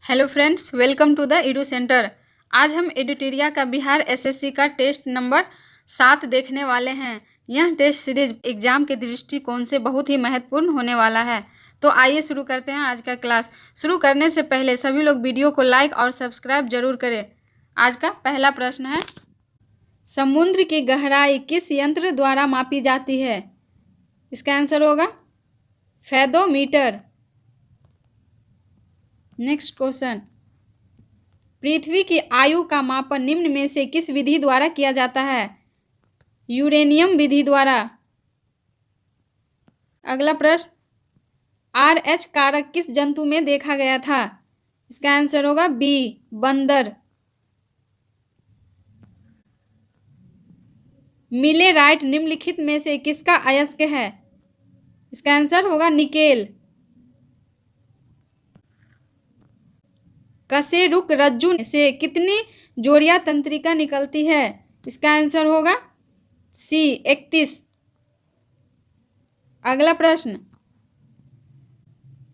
Hello friends, welcome to the Edu centre. आज हम एडुटेरिया का बिहार एसएससी का टेस्ट नंबर 7 देखने वाले हैं। यह टेस्ट सीरीज एग्जाम के दृष्टिकोण से बहुत ही महत्वपूर्ण होने वाला है। तो आइए शुरू करते हैं आज का क्लास। शुरू करने से पहले सभी लोग वीडियो को लाइक और सब्सक्राइब जरूर करें। आज का पहला प्रश्न है, समुद्र की गहराई किस यंत्र द्वारा मापी जाती है? इसका आंसर होगा फेदोमीटर। नेक्स्ट क्वेश्चन, पृथ्वी की आयु का मापन निम्न में से किस विधि द्वारा किया जाता है? यूरेनियम विधि द्वारा। अगला प्रश्न, RH कारक किस जंतु में देखा गया था? इसका आंसर होगा बी, बंदर। मिलेराइट निम्नलिखित में से किसका अयस्क है? इसका आंसर होगा निकेल। कशेरुक रज्जु से कितनी जोड़ियां तंत्रिका निकलती है? इसका आंसर होगा सी, 31। अगला प्रश्न,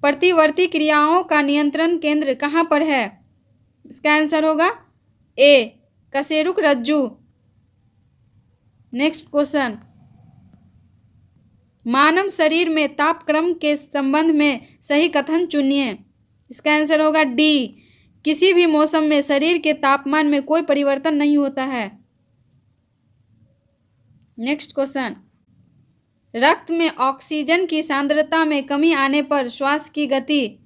प्रतिवर्ती क्रियाओं का नियंत्रण केंद्र कहाँ पर है? इसका आंसर होगा ए, कशेरुक रज्जु। नेक्स्ट क्वेश्चन, मानव शरीर में तापक्रम के संबंध में सही कथन चुनिए। इसका आंसर होगा डी, किसी भी मौसम में शरीर के तापमान में कोई परिवर्तन नहीं होता है। नेक्स्ट क्वेश्चन, रक्त में ऑक्सीजन की सांद्रता में कमी आने पर श्वास की गति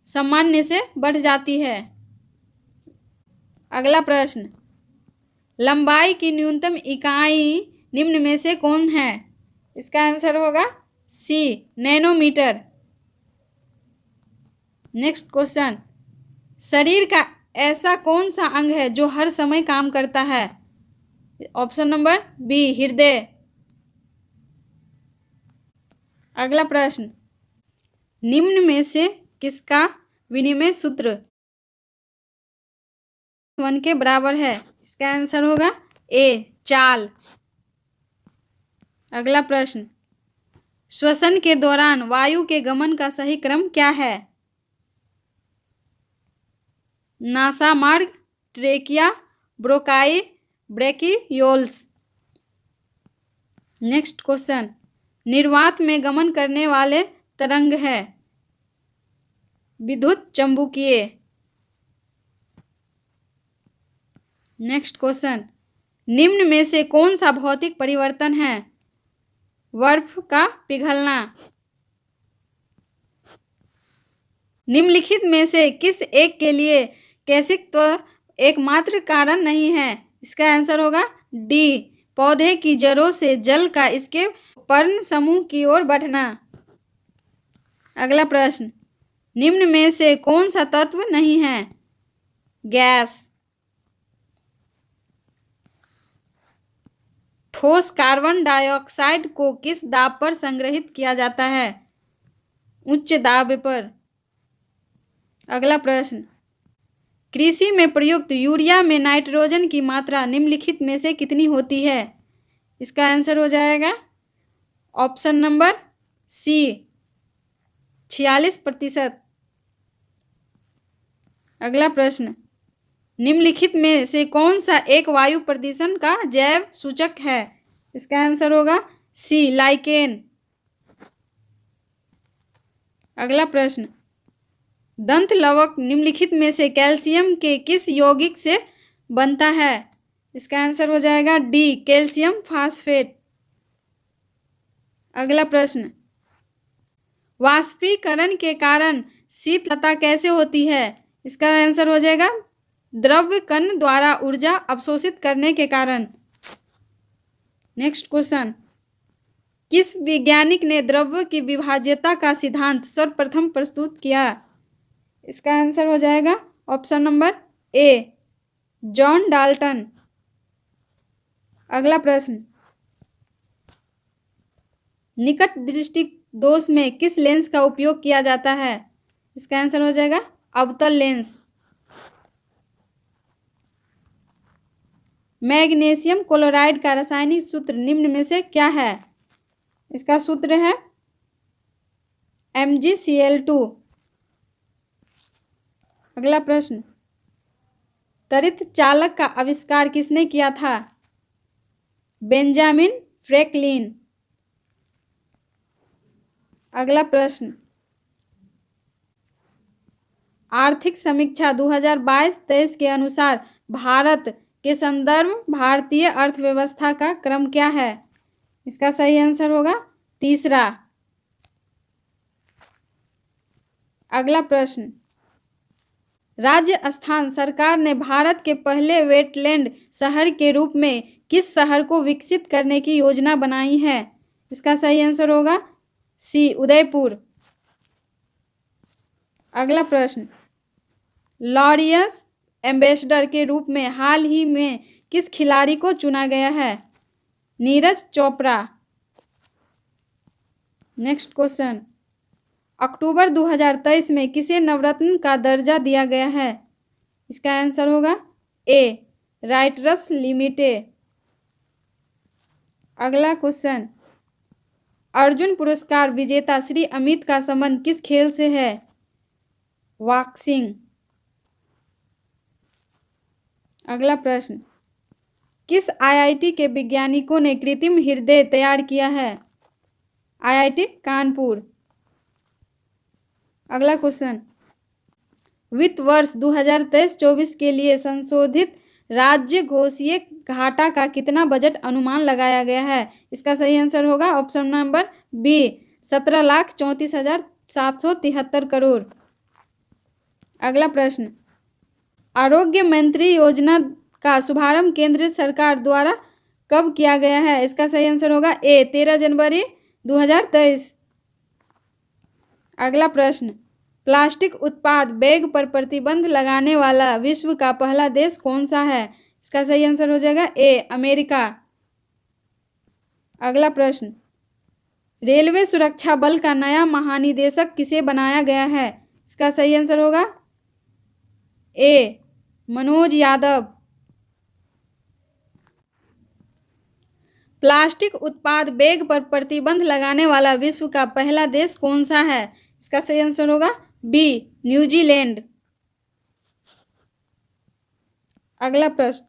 सामान्य से बढ़ जाती है। अगला प्रश्न, लंबाई की न्यूनतम इकाई निम्न में से कौन है? इसका आंसर होगा सी, नैनोमीटर। नेक्स्ट क्वेश्चन, शरीर का ऐसा कौन सा अंग है जो हर समय काम करता है? ऑप्शन नंबर बी, हृदय। अगला प्रश्न, निम्न में से किसका विनिमय सूत्र 1 के बराबर है? इसका आंसर होगा ए, चाल। अगला प्रश्न, श्वसन के दौरान वायु के गमन का सही क्रम क्या है? नासा मार्ग, ट्रेकिया, ब्रोकाई, ब्रेकियोल्स। नेक्स्ट क्वेश्चन, निर्वात में गमन करने वाले तरंग है विद्युत चुम्बकीय। नेक्स्ट क्वेश्चन, निम्न में से कौन सा भौतिक परिवर्तन है? बर्फ का पिघलना। निम्नलिखित में से किस एक के लिए कैसित्व एकमात्र कारण नहीं है? इसका आंसर होगा डी, पौधे की जड़ों से जल का इसके पर्ण समूह की ओर बढ़ना। अगला प्रश्न, निम्न में से कौन सा तत्व नहीं है? गैस। ठोस कार्बन डाइऑक्साइड को किस दाब पर संग्रहित किया जाता है? उच्च दाब पर। अगला प्रश्न, कृषि में प्रयुक्त यूरिया में नाइट्रोजन की मात्रा निम्नलिखित में से कितनी होती है? इसका आंसर हो जाएगा ऑप्शन नंबर सी, 46%। अगला प्रश्न, निम्नलिखित में से कौन सा एक वायु प्रदूषण का जैव सूचक है? इसका आंसर होगा सी, लाइकेन। अगला प्रश्न, दंत लवक निम्नलिखित में से कैल्शियम के किस यौगिक से बनता है? इसका आंसर हो जाएगा डी, कैल्शियम फास्फेट। अगला प्रश्न, वाष्पीकरण के कारण शीतलता कैसे होती है? इसका आंसर हो जाएगा द्रव कण द्वारा ऊर्जा अवशोषित करने के कारण। नेक्स्ट क्वेश्चन, किस वैज्ञानिक ने द्रव्य की विभाज्यता का सिद्धांत सर्वप्रथम प्रस्तुत किया? इसका आंसर हो जाएगा option number A, John Dalton. अगला प्रश्न, निकट दृष्टि दोष में किस लेंस का उपयोग किया जाता है? इसका आंसर हो जाएगा अवतल लेंस। मैग्नीशियम क्लोराइड का रासायनिक सूत्र निम्न में से क्या है? इसका सूत्र है MgCl2। अगला प्रश्न, त्वरित चालक का आविष्कार किसने किया था? Benjamin Franklin. अगला प्रश्न, आर्थिक समीक्षा 2022-23 के अनुसार भारत के संदर्भ भारतीय अर्थव्यवस्था का क्रम क्या है? इसका सही आंसर होगा तीसरा। अगला प्रश्न, राजस्थान सरकार ने भारत के पहले वेटलैंड शहर के रूप में किस शहर को विकसित करने की योजना बनाई है? इसका सही आंसर होगा सी, उदयपुर। अगला प्रश्न, लॉरियस एम्बेसडर के रूप में हाल ही में किस खिलाड़ी को चुना गया है? नीरज चोपड़ा। नेक्स्ट क्वेश्चन, अक्टूबर 2023 में किसे नवरत्न का दर्जा दिया गया है? इसका आंसर होगा ए, राइटर्स लिमिटेड। अगला क्वेश्चन, अर्जुन पुरस्कार विजेता श्री अमित का संबंध किस खेल से है? बॉक्सिंग। अगला प्रश्न, किस आईआईटी के वैज्ञानिकों ने कृत्रिम हृदय तैयार किया है? आईआईटी कानपुर। अगला क्वेश्चन, वित्त वर्ष 2023-24 के लिए संशोधित राज्य घोषीय घाटा का कितना बजट अनुमान लगाया गया है? इसका सही आंसर होगा ऑप्शन नंबर बी, 17,34,773 करोड़। अगला प्रश्न, आरोग्य मंत्री योजना का शुभारंभ केंद्र सरकार द्वारा कब किया गया है? इसका सही आंसर होगा ए, 13 जनवरी 2023। अगला प्रश्न, प्लास्टिक उत्पाद बैग पर प्रतिबंध लगाने वाला विश्व का पहला देश कौन सा है? इसका सही आंसर हो जाएगा ए, अमेरिका। अगला प्रश्न, रेलवे सुरक्षा बल का नया महानिदेशक किसे बनाया गया है? इसका सही आंसर होगा ए, मनोज यादव। प्लास्टिक उत्पाद बैग पर प्रतिबंध लगाने वाला विश्व का पहला देश कौन सा है? इसका सही आंसर होगा बी, न्यूजीलैंड। अगला प्रश्न,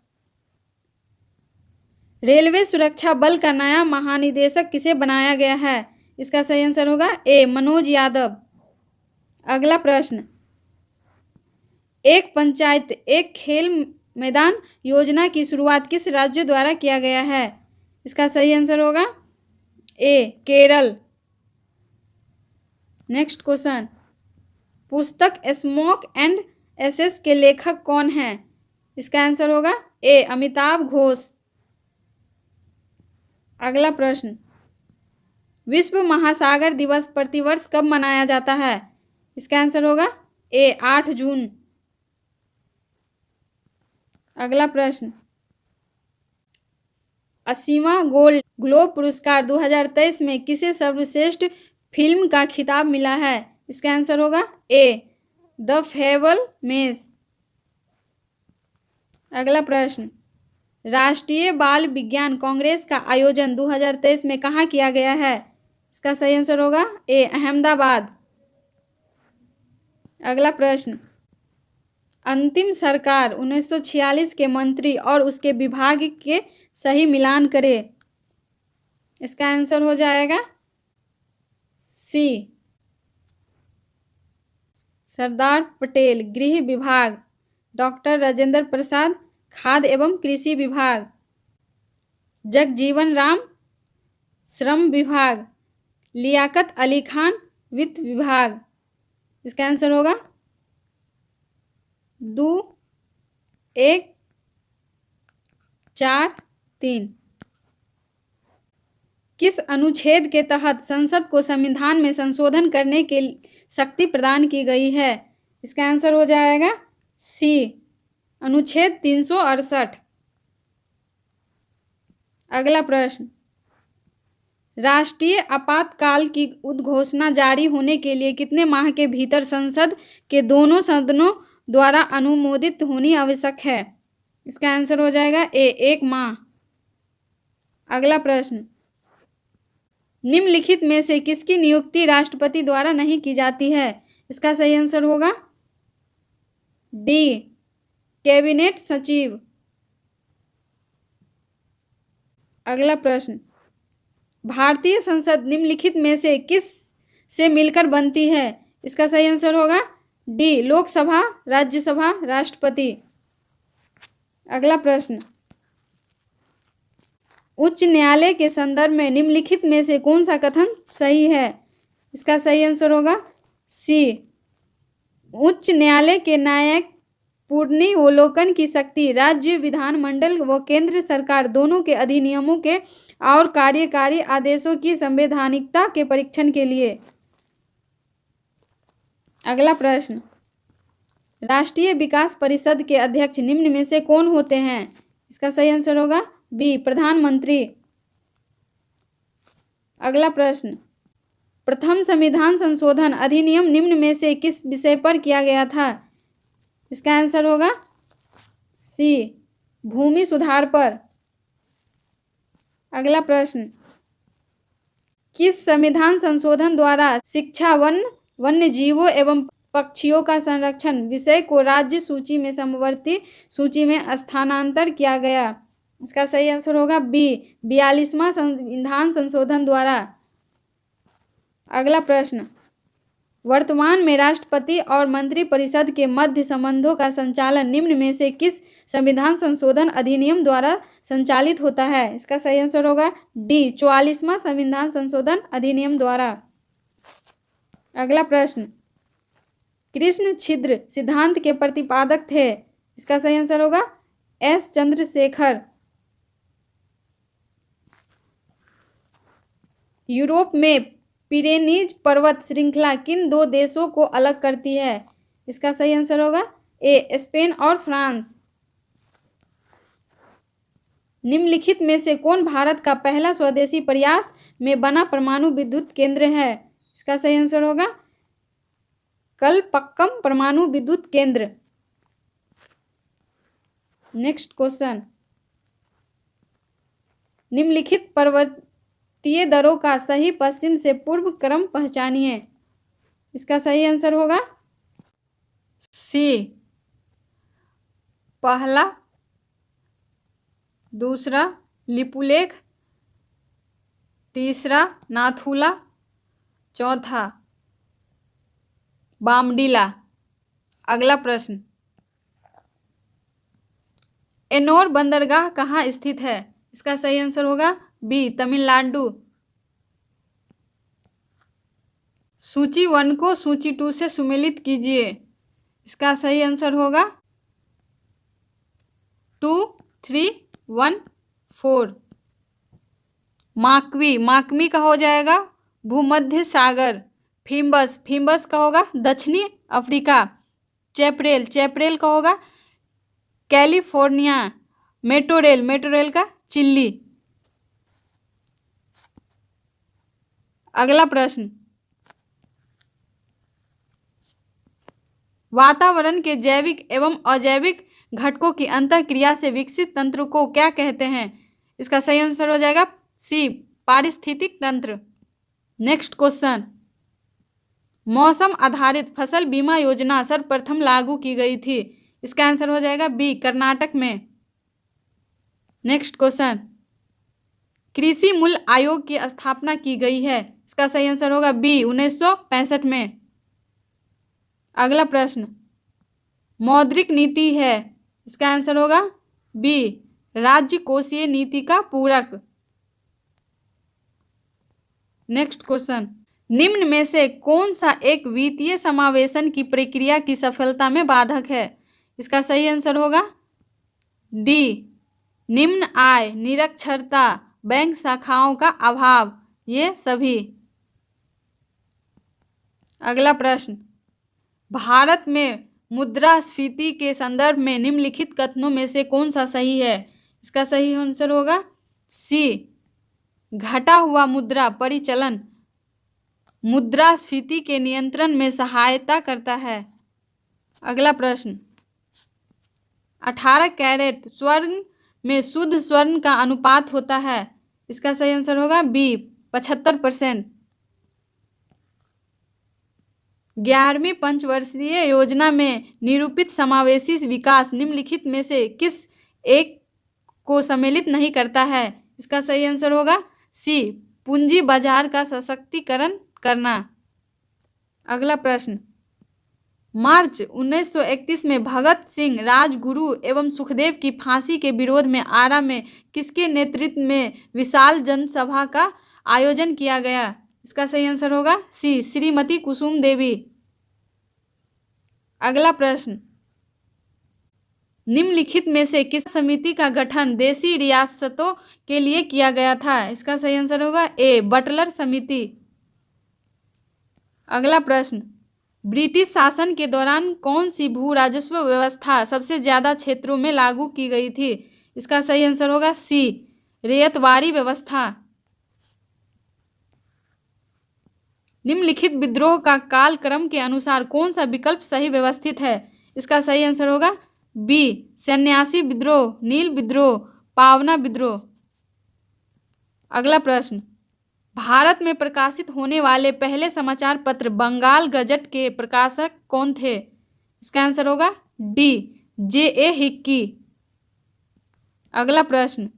रेलवे सुरक्षा बल का नया महानिदेशक किसे बनाया गया है? इसका सही आंसर होगा ए, मनोज यादव। अगला प्रश्न, एक पंचायत एक खेल मैदान योजना की शुरुआत किस राज्य द्वारा किया गया है? इसका सही आंसर होगा ए, केरल। नेक्स्ट क्वेश्चन, पुस्तक स्मोक एंड एसेस के लेखक कौन हैं? इसका आंसर होगा ए, अमिताभ घोष। अगला प्रश्न, विश्व महासागर दिवस प्रतिवर्ष कब मनाया जाता है? इसका आंसर होगा ए, 8 जून। अगला प्रश्न, 80वां गोल्ड ग्लोब पुरस्कार 2023 में किसे सर्वश्रेष्ठ फिल्म का खिताब मिला है? इसका आंसर होगा ए, द फैबलमैन्स। अगला प्रश्न, राष्ट्रीय बाल विज्ञान कांग्रेस का आयोजन 2023 में कहाँ किया गया है? इसका सही आंसर होगा ए, अहमदाबाद। अगला प्रश्न, अंतिम सरकार 1946 के मंत्री और उसके विभाग के सही मिलान करें। इसका आंसर हो जाएगा सी, सरदार पटेल गृह विभाग, डॉक्टर राजेंद्र प्रसाद खाद्य एवं कृषि विभाग, जगजीवन राम श्रम विभाग, लियाकत अली खान वित्त विभाग। इसका आंसर होगा 2, 1, 4, 3। किस अनुच्छेद के तहत संसद को संविधान में संशोधन करने की शक्ति प्रदान की गई है? इसका आंसर हो जाएगा सी, अनुच्छेद 368। अगला प्रश्न, राष्ट्रीय आपातकाल की उद्घोषणा जारी होने के लिए कितने माह के भीतर संसद के दोनों सदनों द्वारा अनुमोदित होनी आवश्यक है? इसका आंसर हो जाएगा ए, 1 माह। अगला प्रश्न, निम्नलिखित में से किसकी नियुक्ति राष्ट्रपति द्वारा नहीं की जाती है? इसका सही आंसर होगा डी कैबिनेट सचिव। अगला प्रश्न, भारतीय संसद निम्नलिखित में से किस से मिलकर बनती है? इसका सही आंसर होगा डी लोकसभा, राज्यसभा, राष्ट्रपति। अगला प्रश्न, उच्च न्यायालय के संदर्भ में निम्नलिखित में से कौन सा कथन सही है? इसका सही आंसर होगा सी, उच्च न्यायालय के न्यायिक पुनर्विलोकन की शक्ति राज्य विधानमंडल व केंद्र सरकार दोनों के अधिनियमों के और कार्यकारी आदेशों की संवैधानिकता के परीक्षण के लिए। अगला प्रश्न, राष्ट्रीय विकास परिषद के अध्यक्ष निम्न में से कौन होते हैं? इसका सही आंसर होगा बी प्रधानमंत्री। अगला प्रश्न, प्रथम संविधान संशोधन अधिनियम निम्न में से किस विषय पर किया गया था? इसका आंसर होगा सी भूमि सुधार पर। अगला प्रश्न, किस संविधान संशोधन द्वारा शिक्षा, वन्य जीवों एवं पक्षियों का संरक्षण विषय को राज्य सूची में समवर्ती सूची में स्थानांतर किया गया? इसका सही आंसर होगा बी 42वां संविधान संशोधन द्वारा। अगला प्रश्न, वर्तमान में राष्ट्रपति और मंत्रिपरिषद के मध्य संबंधों का संचालन निम्न में से किस संविधान संशोधन अधिनियम द्वारा संचालित होता है? इसका सही आंसर होगा डी 44वां संविधान संशोधन अधिनियम द्वारा। अगला प्रश्न, कृष्ण छिद्र सिद्धांत के प्रतिपादक थे? इसका सही आंसर होगा एस चंद्रशेखर। यूरोप में पिरेनीज पर्वत श्रृंखला किन दो देशों को अलग करती है? इसका सही आंसर होगा ए स्पेन और फ्रांस। निम्नलिखित में से कौन भारत का पहला स्वदेशी प्रयास में बना परमाणु विद्युत केंद्र है? इसका सही आंसर होगा कलपक्कम परमाणु विद्युत केंद्र। नेक्स्ट क्वेश्चन, निम्नलिखित पर्वतीय दरों का सही पश्चिम से पूर्व क्रम पहचानिए। इसका सही आंसर होगा सी पहला, दूसरा लिपुलेख, तीसरा नाथुला, चौथा बामडीला। अगला प्रश्न, एनोर बंदरगाह कहाँ स्थित है? इसका सही आंसर होगा बी तमिलनाडु। सूची 1 को सूची 2 से सुमेलित कीजिए। इसका सही आंसर होगा 2, 3, 1, 4। माकवी का हो जाएगा भूमध्य सागर। फिम्बस का होगा दक्षिणी अफ्रीका। चैपरेल का होगा कैलिफोर्निया। मेटोरेल का चिली। अगला प्रश्न, वातावरण के जैविक एवं अजैविक घटकों की अंतःक्रिया से विकसित तंत्र को क्या कहते हैं? इसका सही आंसर हो जाएगा सी पारिस्थितिक तंत्र। नेक्स्ट क्वेश्चन, मौसम आधारित फसल बीमा योजना सर्वप्रथम लागू की गई थी। इसका आंसर हो जाएगा बी कर्नाटक में। नेक्स्ट क्वेश्चन, कृषि मूल्य आयोग की स्थापना की गई है। इसका सही आंसर होगा बी 1965 में। अगला प्रश्न, मौद्रिक नीति है। इसका आंसर होगा बी राज्य कोषीय नीति का पूरक। नेक्स्ट क्वेश्चन, निम्न में से कौन सा एक वित्तीय समावेशन की प्रक्रिया की सफलता में बाधक है? इसका सही आंसर होगा डी निम्न आय, निरक्षरता, बैंक शाखाओं का अभाव, ये सभी। अगला प्रश्न, भारत में मुद्रास्फीति के संदर्भ में निम्नलिखित कथनों में से कौन सा सही है? इसका सही आंसर होगा सी घटा हुआ मुद्रा परिचलन मुद्रास्फीति के नियंत्रण में सहायता करता है। अगला प्रश्न, 18 कैरेट स्वर्ण में शुद्ध स्वर्ण का अनुपात होता है। इसका सही आंसर होगा बी 75%। 11वीं पंचवर्षीय योजना में निरूपित समावेशी विकास निम्नलिखित में से किस एक को सम्मिलित नहीं करता है? इसका सही आंसर होगा सी, पूंजी बाजार का सशक्तिकरण करना। अगला प्रश्न, मार्च 1931 में भगत सिंह, राजगुरु एवं सुखदेव की फांसी के विरोध में आरा में किसके नेतृत्व में विशाल जनसभा का आयोजन किया गया? इसका सही आंसर होगा सी, श्रीमती कुसुम देवी। अगला प्रश्न, निम्नलिखित में से किस समिति का गठन देशी रियासतों के लिए किया गया था? इसका सही आंसर होगा ए, बटलर समिति। अगला प्रश्न, ब्रिटिश शासन के दौरान कौन सी भू राजस्व व्यवस्था सबसे ज्यादा क्षेत्रों में लागू की गई थी? इसका सही आंसर होगा सी, रैयतवाड़ी व्यवस्था। निम्नलिखित विद्रोह का कालक्रम के अनुसार कौन सा विकल्प सही व्यवस्थित है? इसका सही आंसर होगा बी, सन्यासी विद्रोह, नील विद्रोह, पावना विद्रोह। अगला प्रश्न, भारत में प्रकाशित होने वाले पहले समाचार पत्र बंगाल गजट के प्रकाशक कौन थे? इसका आंसर होगा डी, जे.ए. हिक्की। अगला प्रश्न,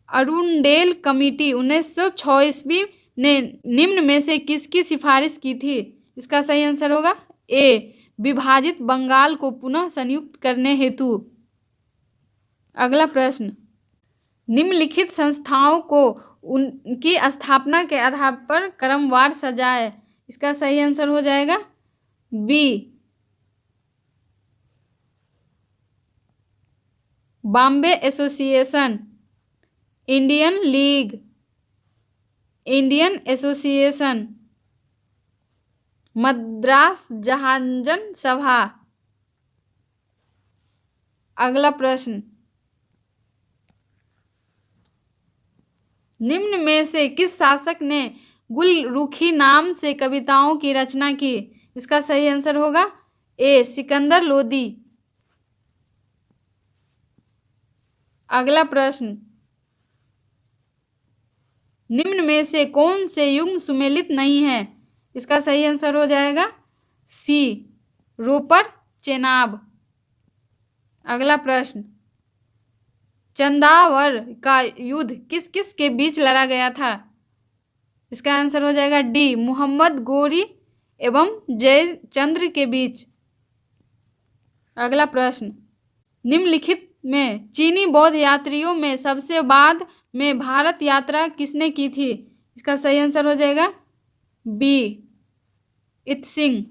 अरुणडेल कमेटी 1906 ईस्वी ने निम्न में से किसकी सिफारिश की थी? इसका सही आंसर होगा ए, विभाजित बंगाल को पुनः संयुक्त करने हेतु। अगला प्रश्न, निम्नलिखित संस्थाओं को उनकी स्थापना के आधार पर क्रमवार सजाए। इसका सही आंसर हो जाएगा B, Bombay association, Indian league, Indian association, Madras जहाजन सभा। अगला प्रश्न, निम्न में से किस शासक ने गुलरुखी नाम से कविताओं की रचना की? इसका सही आंसर होगा ए, सिकंदर लोदी। अगला प्रश्न, निम्न में से कौन से युग सुमेलित नहीं है? इसका सही आंसर हो जाएगा सी, रोपर चेनाब। अगला प्रश्न, चंदावर का युद्ध किस किस के बीच लड़ा गया था? इसका आंसर हो जाएगा डी, मोहम्मद गोरी एवं जयचंद्र के बीच। अगला प्रश्न, निम्नलिखित में चीनी बौद्ध यात्रियों में सबसे बाद में भारत यात्रा किसने की थी? इसका सही आंसर हो जाएगा बी, इत्सिंग।